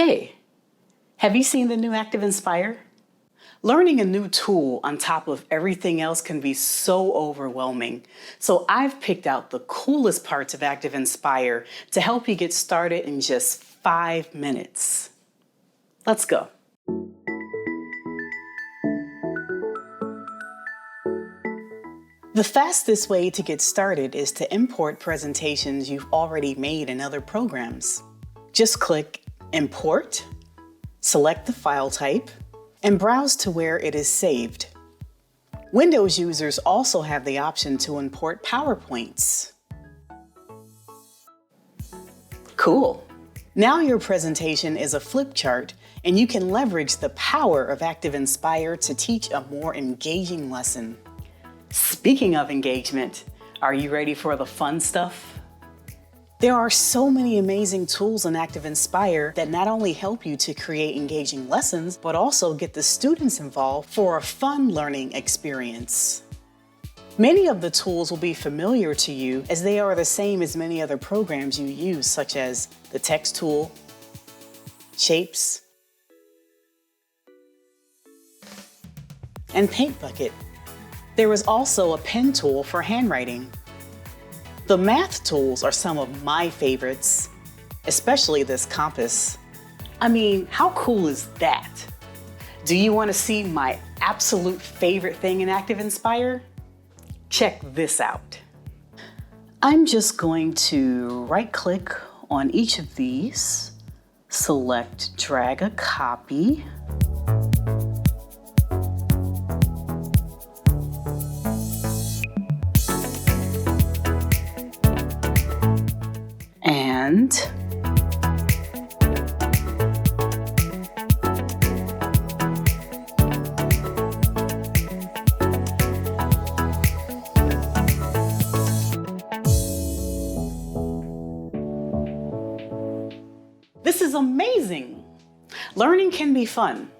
Hey, have you seen the new ActivInspire? Learning a new tool on top of everything else can be so overwhelming. So I've picked out the coolest parts of ActivInspire to help you get started in just 5 minutes. Let's go. The fastest way to get started is to import presentations you've already made in other programs. Just click Import, select the file type, and browse to where it is saved. Windows users also have the option to import PowerPoints. Cool. Now your presentation is a flip chart, and you can leverage the power of ActivInspire to teach a more engaging lesson. Speaking of engagement, are you ready for the fun stuff? There are so many amazing tools in ActivInspire that not only help you to create engaging lessons, but also get the students involved for a fun learning experience. Many of the tools will be familiar to you as they are the same as many other programs you use, such as the text tool, shapes, and paint bucket. There is also a pen tool for handwriting. The math tools are some of my favorites, especially this compass. I mean, how cool is that? Do you want to see my absolute favorite thing in ActivInspire? Check this out. I'm just going to right-click on each of these, select drag a copy, and this is amazing. Learning can be fun,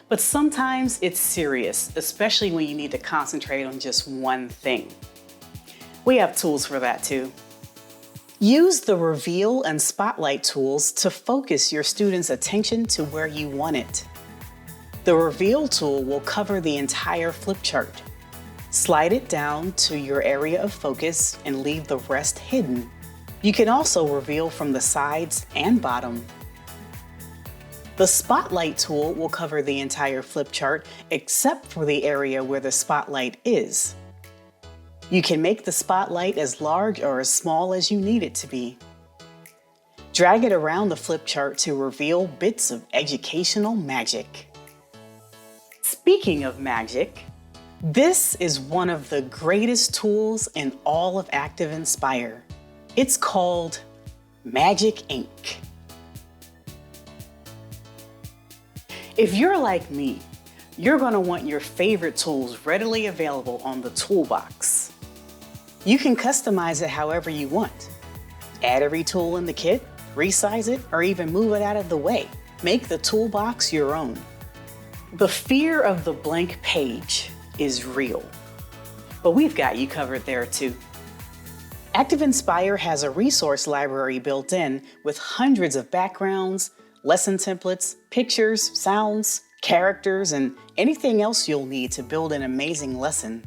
but sometimes it's serious, especially when you need to concentrate on just one thing. We have tools for that too. Use the Reveal and Spotlight tools to focus your students' attention to where you want it. The Reveal tool will cover the entire flip chart. Slide it down to your area of focus and leave the rest hidden. You can also reveal from the sides and bottom. The Spotlight tool will cover the entire flip chart except for the area where the spotlight is. You can make the spotlight as large or as small as you need it to be. Drag it around the flip chart to reveal bits of educational magic. Speaking of magic, this is one of the greatest tools in all of ActivInspire. It's called Magic Ink. If you're like me, you're going to want your favorite tools readily available on the Toolbox. You can customize it however you want. Add every tool in the kit, resize it, or even move it out of the way. Make the Toolbox your own. The fear of the blank page is real, but we've got you covered there too. ActivInspire has a resource library built in with hundreds of backgrounds, lesson templates, pictures, sounds, characters, and anything else you'll need to build an amazing lesson.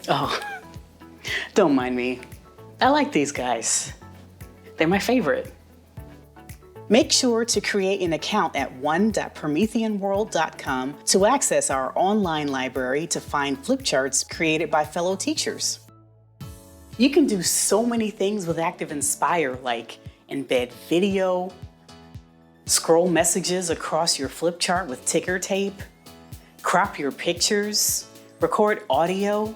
Oh, don't mind me. I like these guys. They're my favorite. Make sure to create an account at one.prometheanworld.com to access our online library to find flip charts created by fellow teachers. You can do so many things with ActivInspire, like embed video, scroll messages across your flip chart with ticker tape, crop your pictures, record audio.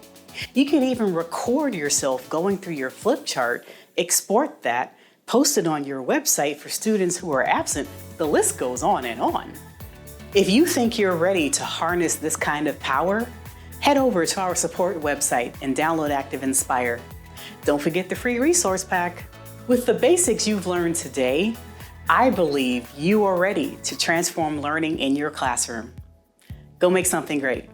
You can even record yourself going through your flip chart, export that, post it on your website for students who are absent. The list goes on and on. If you think you're ready to harness this kind of power, head over to our support website and download ActivInspire. Don't forget the free resource pack. With the basics you've learned today, I believe you are ready to transform learning in your classroom. Go make something great.